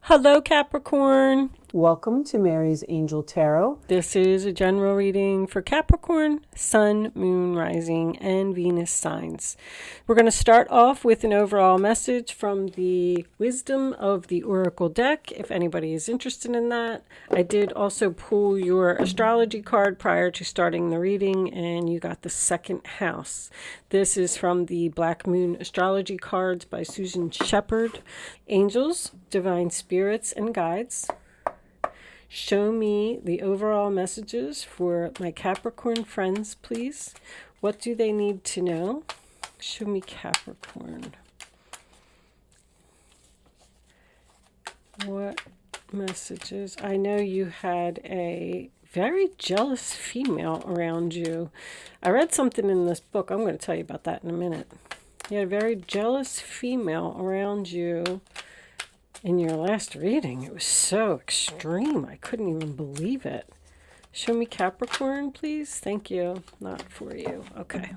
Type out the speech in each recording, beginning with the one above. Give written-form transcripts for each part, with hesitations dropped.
Hello, Capricorn. Welcome to Mary's Angel Tarot. This is a general reading for Capricorn, Sun, Moon, Rising, and Venus signs. We're going to start off with an overall message from the Wisdom of the Oracle deck, if anybody is interested in that. I did also pull your astrology card prior to starting the reading, and you got the second house. This is from the Black Moon Astrology cards by Susan Shepard. Angels, divine spirits, and guides, show me the overall messages for my Capricorn friends, please. What do they need to know? Show me Capricorn. What messages? I know you had a very jealous female around you. I read something in this book. I'm going to tell you about that in a minute. You had a very jealous female around you. In your last reading, it was so extreme. I couldn't even believe it. Show me Capricorn, please. Thank you. Not for you. Okay.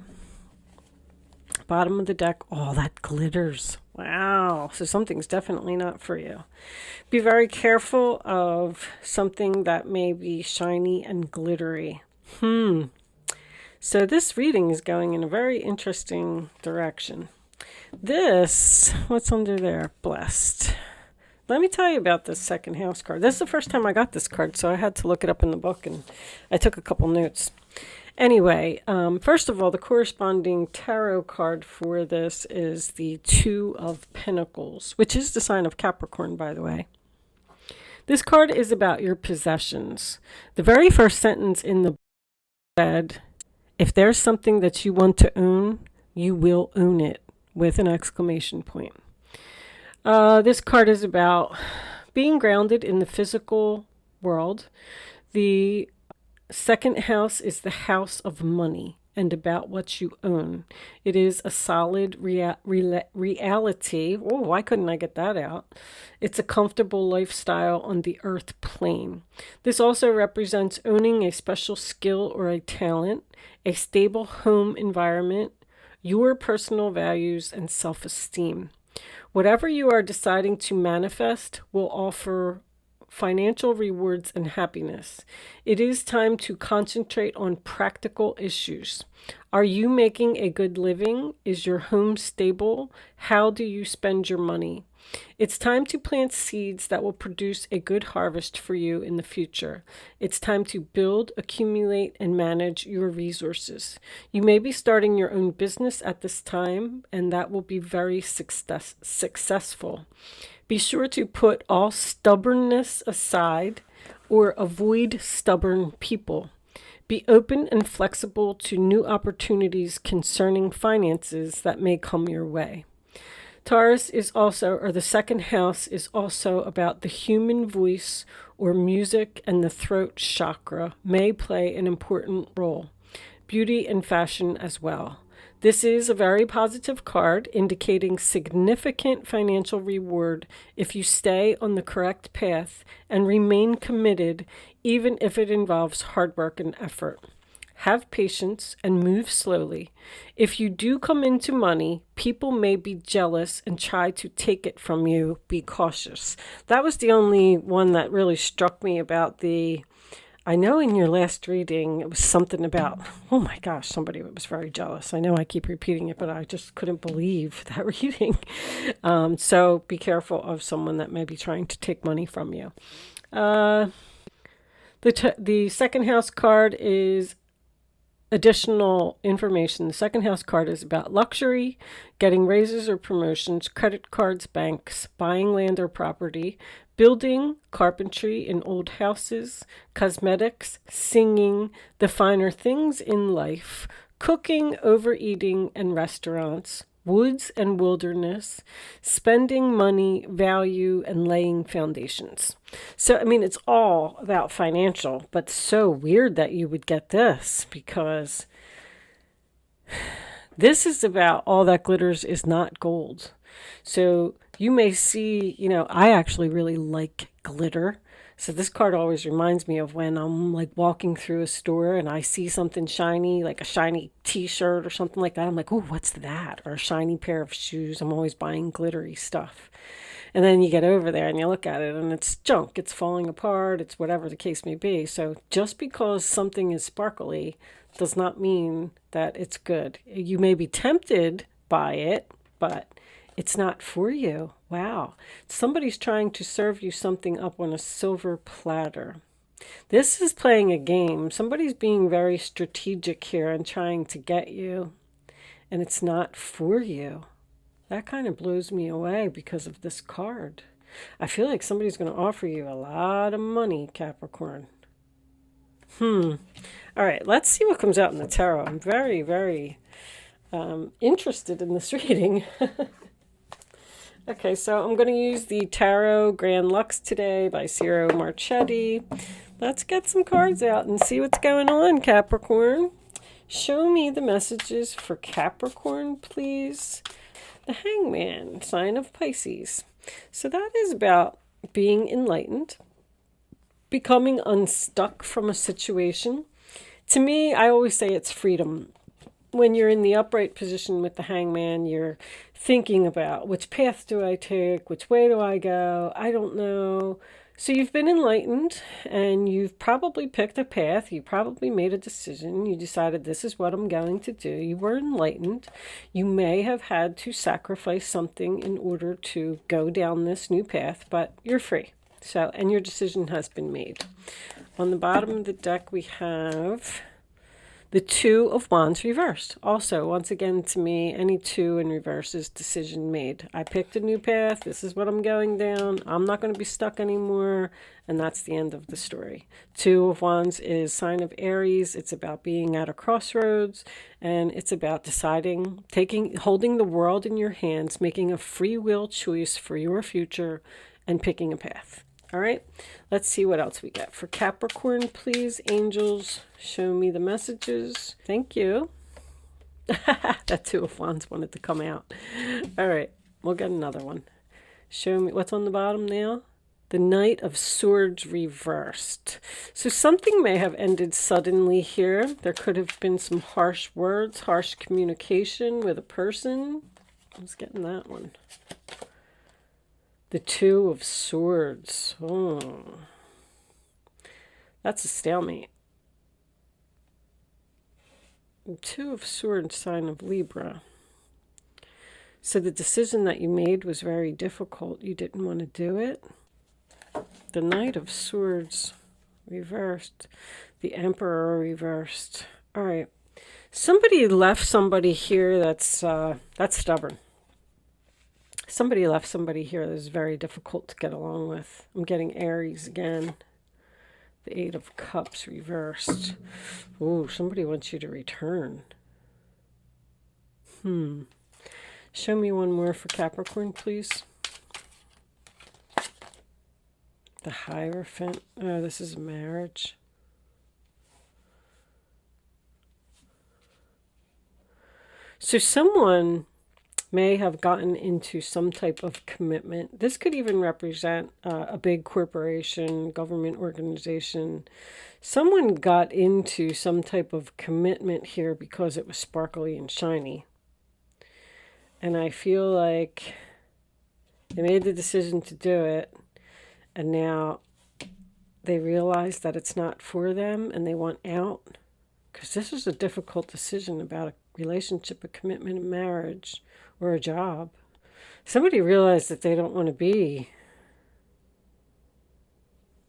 Bottom of the deck. Oh, that glitters. Wow. So something's definitely not for you. Be very careful of something that may be shiny and glittery. So this reading is going in a very interesting direction. This, what's under there? Blessed. Let me tell you about this second house card. This is the first time I got this card, so I had to look it up in the book, and I took a couple notes. Anyway, first of all, the corresponding tarot card for this is the Two of Pentacles, which is the sign of Capricorn, by the way. This card is about your possessions. The very first sentence in the book said, if there's something that you want to own, you will own it, with an exclamation point. This card is about being grounded in the physical world. The second house is the house of money and about what you own. It is a solid reality. Oh, why couldn't I get that out? It's a comfortable lifestyle on the earth plane. This also represents owning a special skill or a talent, a stable home environment, your personal values, and self-esteem. Whatever you are deciding to manifest will offer financial rewards and happiness. It is time to concentrate on practical issues. Are you making a good living? Is your home stable? How do you spend your money? It's time to plant seeds that will produce a good harvest for you in the future. It's time to build, accumulate, and manage your resources. You may be starting your own business at this time, and that will be very successful. Be sure to put all stubbornness aside or avoid stubborn people. Be open and flexible to new opportunities concerning finances that may come your way. Taurus is also, or the second house is also about the human voice or music, and the throat chakra may play an important role. Beauty and fashion as well. This is a very positive card indicating significant financial reward if you stay on the correct path and remain committed, even if it involves hard work and effort. Have patience and move slowly. If you do come into money, people may be jealous and try to take it from you. Be cautious. That was the only one that really struck me about I know in your last reading, it was something about, oh my gosh, somebody was very jealous. I know I keep repeating it, but I just couldn't believe that reading. So be careful of someone that may be trying to take money from you. The second house card is additional information. The second house card is about luxury, getting raises or promotions, credit cards, banks, buying land or property, building, carpentry in old houses, cosmetics, singing, the finer things in life, cooking, overeating, and restaurants, woods and wilderness, spending money, value, and laying foundations. So, I mean, it's all about financial, but so weird that you would get this, because this is about all that glitters is not gold. So you may see, I actually really like glitter. So this card always reminds me of when I'm like walking through a store and I see something shiny, like a shiny t-shirt or something like that. I'm like, oh, what's that? Or a shiny pair of shoes. I'm always buying glittery stuff. And then you get over there and you look at it and it's junk. It's falling apart. It's whatever the case may be. So just because something is sparkly does not mean that it's good. You may be tempted by it, but it's not for you. Wow. Somebody's trying to serve you something up on a silver platter. This is playing a game. Somebody's being very strategic here and trying to get you, and it's not for you. That kind of blows me away because of this card. I feel like somebody's going to offer you a lot of money, Capricorn. All right, let's see what comes out in the tarot. I'm very, very interested in this reading. Okay, so I'm going to use the Tarot Grand Lux today by Ciro Marchetti. Let's get some cards out and see what's going on, Capricorn. Show me the messages for Capricorn, please. The Hangman, sign of Pisces. So that is about being enlightened, becoming unstuck from a situation. To me, I always say it's freedom. When you're in the upright position with the Hangman, you're thinking about which path do I take, which way do I go, I don't know. So you've been enlightened and you've probably picked a path. You probably made a decision. You decided this is what I'm going to do. You were enlightened. You may have had to sacrifice something in order to go down this new path, but you're free. So, and your decision has been made. On the bottom of the deck, we have the Two of Wands reversed. Also, once again, to me, any two in reverse is decision made. I picked a new path. This is what I'm going down. I'm not going to be stuck anymore. And that's the end of the story. Two of Wands is sign of Aries. It's about being at a crossroads. And it's about deciding, holding the world in your hands, making a free will choice for your future, and picking a path. All right, let's see what else we get. For Capricorn, please, angels, show me the messages. Thank you. That Two of Wands wanted to come out. All right, we'll get another one. Show me what's on the bottom now. The Knight of Swords reversed. So something may have ended suddenly here. There could have been some harsh words, harsh communication with a person. I was getting that one. The Two of Swords. Oh, that's a stalemate. The Two of Swords, sign of Libra. So the decision that you made was very difficult. You didn't want to do it. The Knight of Swords reversed. The Emperor reversed. All right. Somebody left somebody here that's stubborn. Somebody left somebody here that is very difficult to get along with. I'm getting Aries again. The Eight of Cups reversed. Ooh, somebody wants you to return. Show me one more for Capricorn, please. The Hierophant. Oh, this is a marriage. So someone may have gotten into some type of commitment. This could even represent a big corporation, government organization. Someone got into some type of commitment here because it was sparkly and shiny. And I feel like they made the decision to do it, and now they realize that it's not for them and they want out. Because this is a difficult decision about a relationship, a commitment, a marriage, or a job. Somebody realized that they don't want to be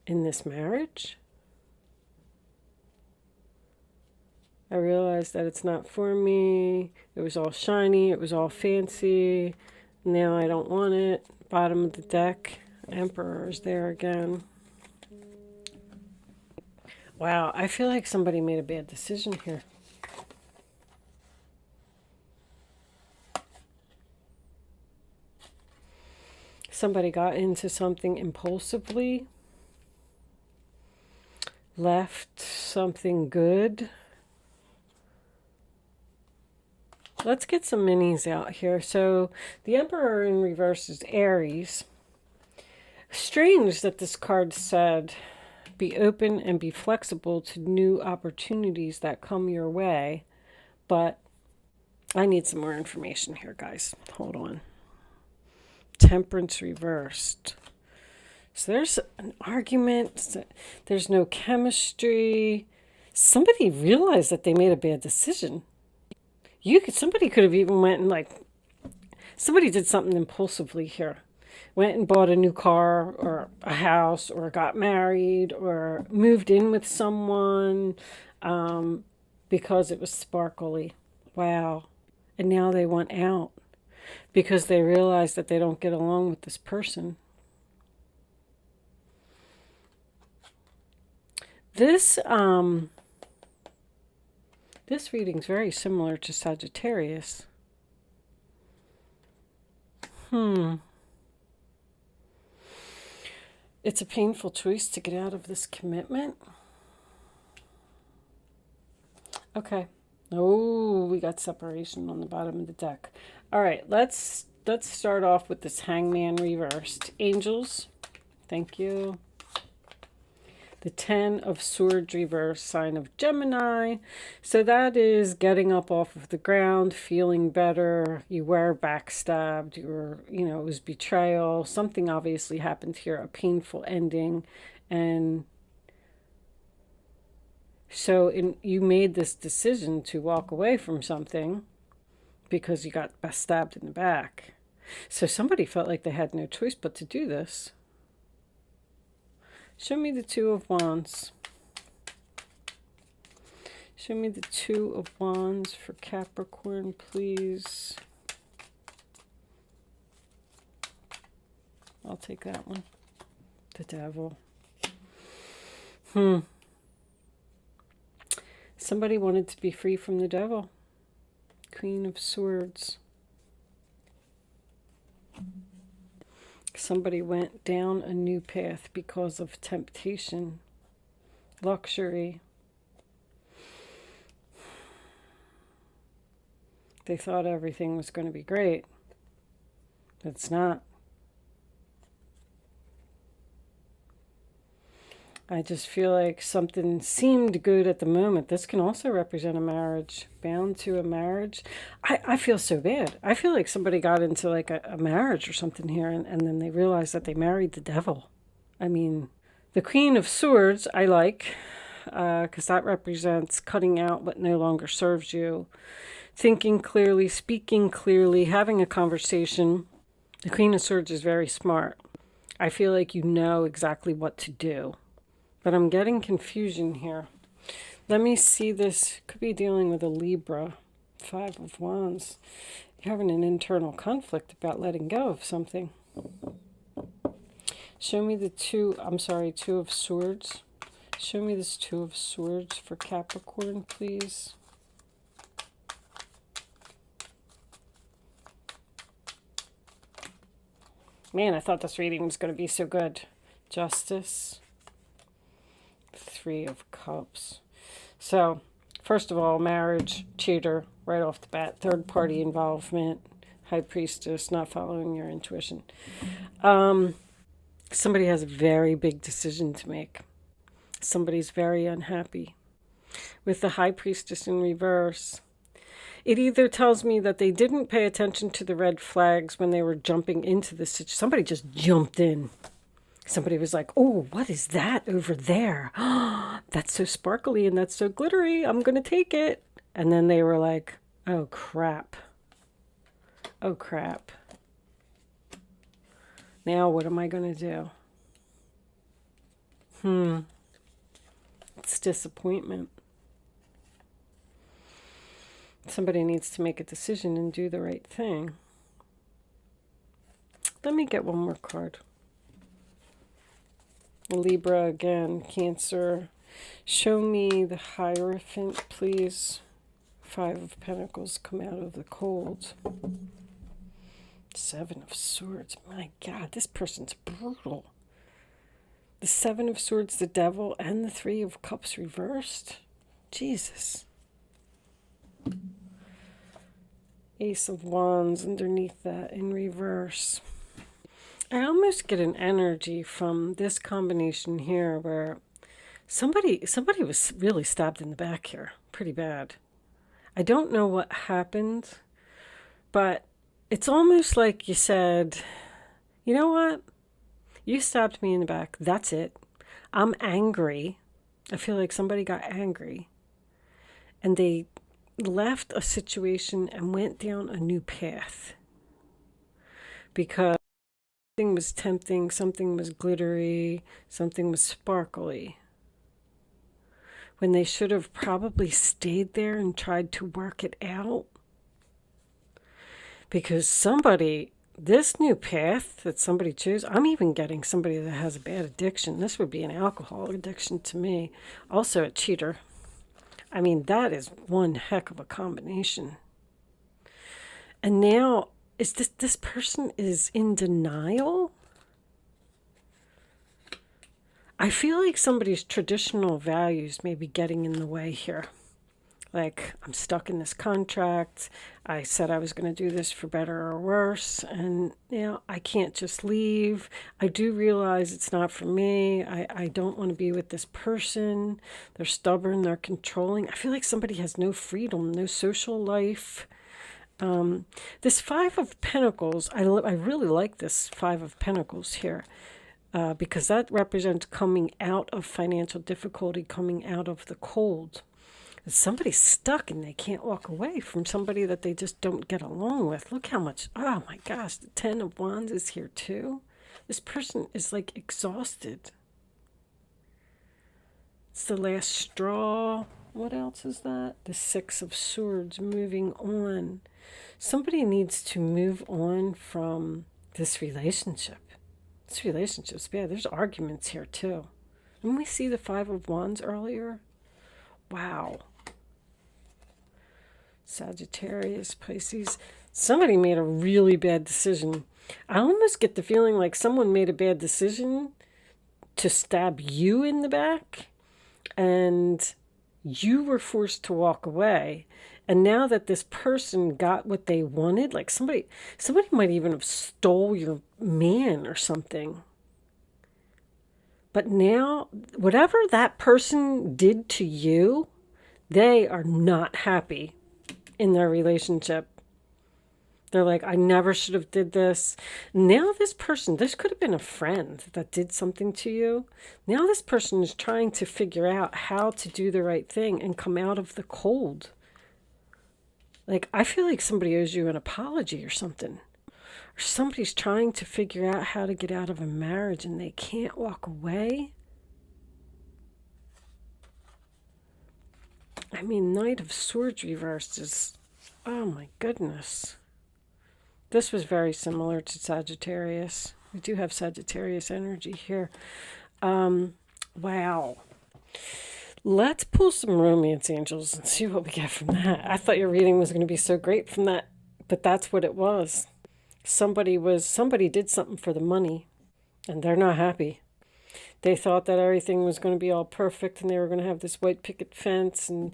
in this marriage. I realized that it's not for me. It was all shiny. It was all fancy. Now I don't want it. Bottom of the deck. Emperor is there again. Wow, I feel like somebody made a bad decision here. Somebody got into something impulsively, left something good. Let's get some minis out here. So the Emperor in reverse is Aries. Strange that this card said, be open and be flexible to new opportunities that come your way. But I need some more information here, guys. Hold on. Temperance reversed. So there's an argument. There's no chemistry. Somebody realized that they made a bad decision. Somebody could have even went and somebody did something impulsively here. Went and bought a new car or a house or got married or moved in with someone because it was sparkly. Wow. And now they want out because they realize that they don't get along with this person. This reading's very similar to Sagittarius. It's a painful choice to get out of this commitment. Okay. Oh, we got separation on the bottom of the deck. All right, let's start off with this Hangman reversed. Angels, thank you. The 10 of Swords reversed, sign of Gemini. So that is getting up off of the ground, feeling better. You were backstabbed. You were, it was betrayal. Something obviously happened here, a painful ending. And so you made this decision to walk away from something because you got stabbed in the back. So somebody felt like they had no choice but to do this. Show me the Two of Wands. Show me the Two of Wands for Capricorn, please. I'll take that one. The Devil. Somebody wanted to be free from the devil. Queen of Swords. Somebody went down a new path because of temptation, luxury. They thought everything was going to be great. It's not. I just feel like something seemed good at the moment. This can also represent a marriage, bound to a marriage. I feel so bad. I feel like somebody got into like a marriage or something here, and then they realized that they married the devil. I mean, the Queen of Swords I like, because that represents cutting out what no longer serves you, thinking clearly, speaking clearly, having a conversation. The Queen of Swords is very smart. I feel like you know exactly what to do. But I'm getting confusion here. Let me see this. Could be dealing with a Libra. 5 of Wands. You're having an internal conflict about letting go of something. Show me the Two of Swords. Show me this Two of Swords for Capricorn, please. Man, I thought this reading was going to be so good. Justice. 3 of Cups. So, first of all, marriage, cheater, right off the bat. Third party involvement, High Priestess, not following your intuition. Somebody has a very big decision to make. Somebody's very unhappy. With the High Priestess in reverse, it either tells me that they didn't pay attention to the red flags when they were jumping into the situation. Somebody just jumped in. Somebody was like, oh, what is that over there? That's so sparkly and that's so glittery. I'm going to take it. And then they were like, oh, crap. Oh, crap. Now what am I going to do? It's disappointment. Somebody needs to make a decision and do the right thing. Let me get one more card. Libra again, Cancer. Show me the Hierophant, please. 5 of Pentacles, come out of the cold. 7 of Swords. My God, this person's brutal. The 7 of Swords, the Devil, and the 3 of Cups reversed. Jesus. Ace of Wands underneath that in reverse. I almost get an energy from this combination here where somebody was really stabbed in the back here. Pretty bad. I don't know what happened, but it's almost like you said, You know what? You stabbed me in the back. That's it. I'm angry. I feel like somebody got angry. And they left a situation and went down a new path. Because something was tempting, something was glittery, something was sparkly. When they should have probably stayed there and tried to work it out. Because somebody, this new path that somebody chose, I'm even getting somebody that has a bad addiction. This would be an alcohol addiction to me. Also a cheater. I mean, that is one heck of a combination. And now, is this person is in denial? I feel like somebody's traditional values may be getting in the way here. Like, I'm stuck in this contract. I said I was going to do this for better or worse. And, I can't just leave. I do realize it's not for me. I don't want to be with this person. They're stubborn. They're controlling. I feel like somebody has no freedom, no social life. This Five of Pentacles, I really like this Five of Pentacles here. Because that represents coming out of financial difficulty, coming out of the cold. Somebody's stuck and they can't walk away from somebody that they just don't get along with. Look how much, oh my gosh, the Ten of Wands is here too. This person is like exhausted. It's the last straw. What else is that? The Six of Swords, moving on. Somebody needs to move on from this relationship. This relationship's bad. There's arguments here too. Didn't we see the Five of Wands earlier? Wow. Sagittarius, Pisces. Somebody made a really bad decision. I almost get the feeling like someone made a bad decision to stab you in the back, and you were forced to walk away. And now that this person got what they wanted, like somebody might even have stole your man or something. But now, whatever that person did to you, they are not happy in their relationship. They're like, I never should have did this. Now this person, this could have been a friend that did something to you. Now this person is trying to figure out how to do the right thing and come out of the cold. Like, I feel like somebody owes you an apology or something. Or somebody's trying to figure out how to get out of a marriage and they can't walk away. I mean, Knight of Swords reversed is, oh my goodness. This was very similar to Sagittarius. We do have Sagittarius energy here. Wow. Let's pull some romance angels and see what we get from that. I thought your reading was going to be so great from that, but that's what it was. Somebody did something for the money, and they're not happy. They thought that everything was going to be all perfect and they were going to have this white picket fence and,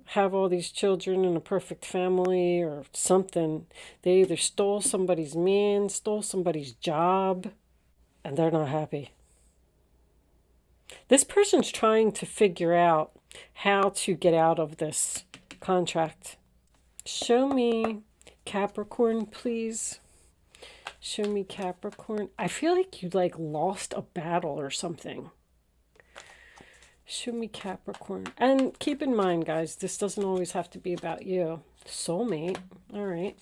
have all these children and a perfect family or something. They either stole somebody's man, stole somebody's job, and they're not happy. This person's trying to figure out how to get out of this contract. Show me Capricorn, please. Show me Capricorn. I feel like you lost a battle or something. Show me Capricorn. And keep in mind, guys, this doesn't always have to be about you. Soulmate. All right.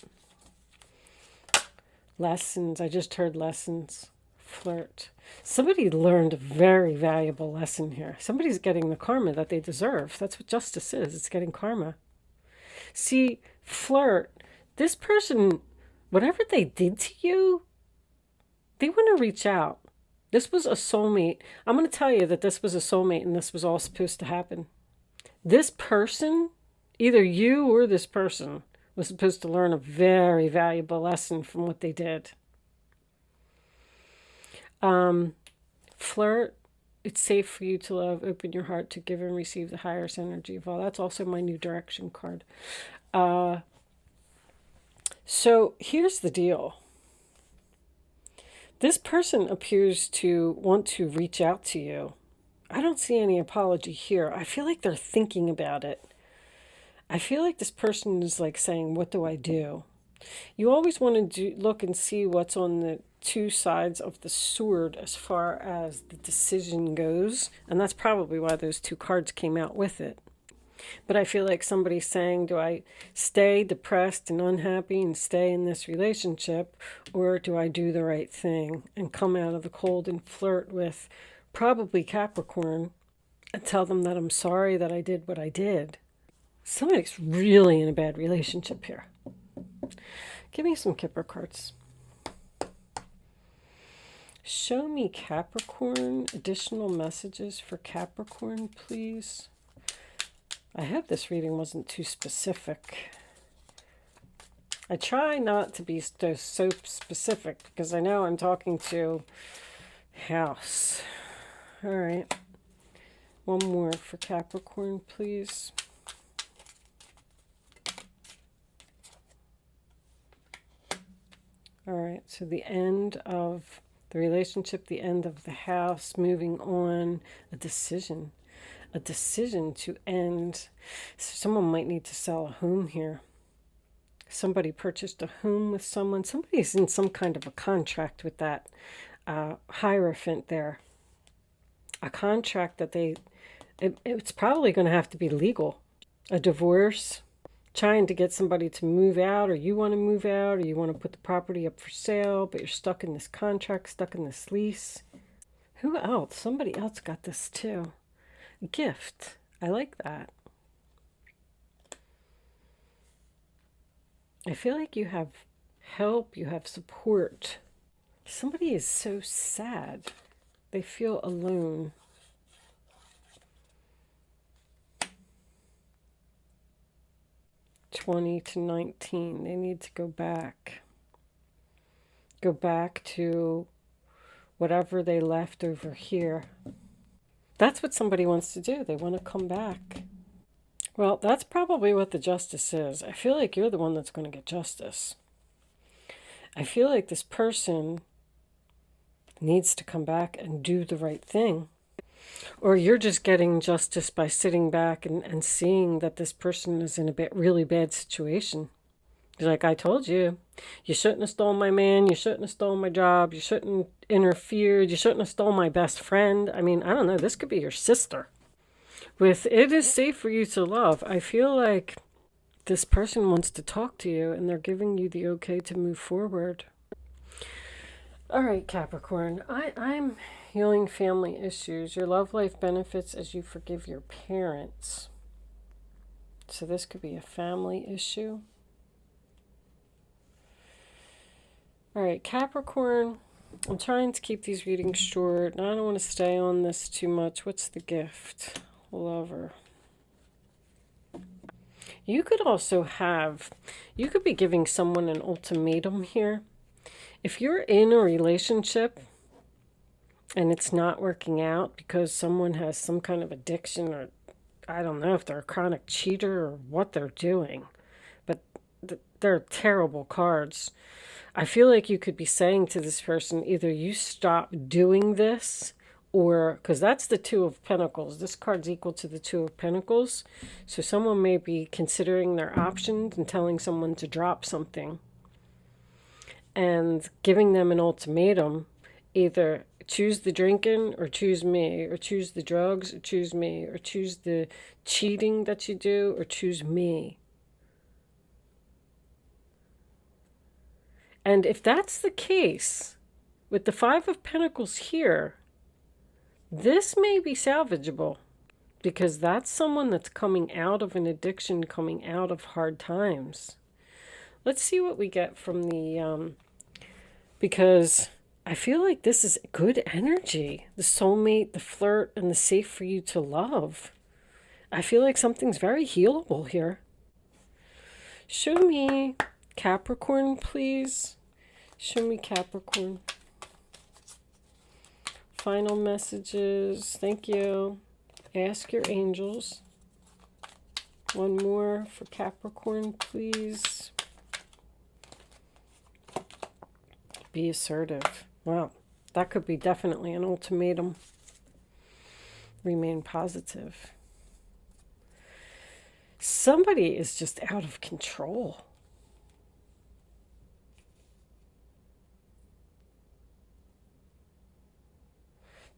Lessons. I just heard lessons. Flirt. Somebody learned a very valuable lesson here. Somebody's getting the karma that they deserve. That's what justice is. It's getting karma. See, flirt. This person, whatever they did to you, they want to reach out. This was a soulmate. I'm going to tell you that this was a soulmate and this was all supposed to happen. This person, either you or this person, was supposed to learn a very valuable lesson from what they did. Flirt. It's safe for you to love. Open your heart to give and receive the highest energy of all. That's also my new direction card. So here's the deal. This person appears to want to reach out to you. I don't see any apology here. I feel like they're thinking about it. I feel like this person is saying, what do I do? You always want to look and see what's on the two sides of the sword as far as the decision goes. And that's probably why those two cards came out with it. But I feel like somebody's saying, do I stay depressed and unhappy and stay in this relationship? Or do I do the right thing and come out of the cold and flirt with probably Capricorn and tell them that I'm sorry that I did what I did? Somebody's really in a bad relationship here. Give me some Kipper cards. Show me Capricorn. Additional messages for Capricorn, please. I hope this reading wasn't too specific. I try not to be so specific because I know I'm talking to house. All right. One more for Capricorn, please. All right. So the end of the relationship, the end of the house, moving on, a decision. A decision to end. Someone might need to sell a home here. Somebody purchased a home with someone. Somebody's in some kind of a contract with that Hierophant there. A contract that it's probably going to have to be legal. A divorce. Trying to get somebody to move out, or you want to move out, or you want to put the property up for sale, but you're stuck in this contract, stuck in this lease. Who else? Somebody else got this too. Gift. I like that. I feel like you have help, you have support. Somebody is so sad. They feel alone. (20 to 19). They need to go back. Go back to whatever they left over here. That's what somebody wants to do. They want to come back. Well, that's probably what the justice is. I feel like you're the one that's going to get justice. I feel like this person needs to come back and do the right thing. Or you're just getting justice by sitting back and seeing that this person is in a really bad situation. Like I told you, you shouldn't have stolen my man, you shouldn't have stolen my job, you shouldn't interfered, you shouldn't have stolen my best friend. I mean, I don't know, this could be your sister. With it is safe for you to love, I feel like this person wants to talk to you and they're giving you the okay to move forward. All right, Capricorn, I'm healing family issues. Your love life benefits as you forgive your parents. So this could be a family issue. All right, Capricorn, I'm trying to keep these readings short. I don't want to stay on this too much. What's the gift? Lover. You could also you could be giving someone an ultimatum here. If you're in a relationship and it's not working out because someone has some kind of addiction, or I don't know if they're a chronic cheater or what they're doing, but they're terrible cards. I feel like you could be saying to this person, either you stop doing this, or, because that's the Two of Pentacles. This card's equal to the Two of Pentacles. So someone may be considering their options and telling someone to drop something and giving them an ultimatum, either choose the drinking or choose me, or choose the drugs or choose me, or choose the cheating that you do or choose me. And if that's the case, with the Five of Pentacles here, this may be salvageable, because that's someone that's coming out of an addiction, coming out of hard times. Let's see what we get from the, because I feel like this is good energy. The soulmate, the flirt, and the safe for you to love. I feel like something's very healable here. Show me Capricorn, please. Show me Capricorn. Final messages. Thank you. Ask your angels. One more for Capricorn, please. Be assertive. Wow. That could be definitely an ultimatum. Remain positive. Somebody is just out of control.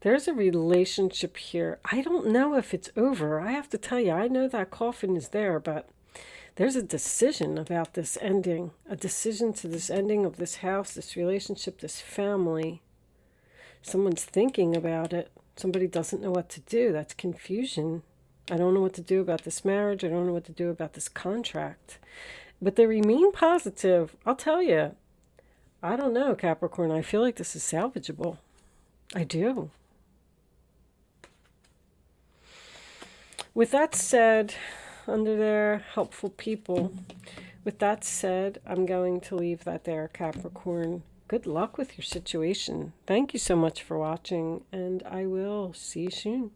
There's a relationship here. I don't know if it's over. I have to tell you, I know that coffin is there, but there's a decision about this ending. A decision to this ending of this house, this relationship, this family. Someone's thinking about it. Somebody doesn't know what to do. That's confusion. I don't know what to do about this marriage. I don't know what to do about this contract. But they remain positive. I'll tell you. I don't know, Capricorn. I feel like this is salvageable. I do. With that said, under there, helpful people. With that said, I'm going to leave that there, Capricorn. Good luck with your situation. Thank you so much for watching, and I will see you soon.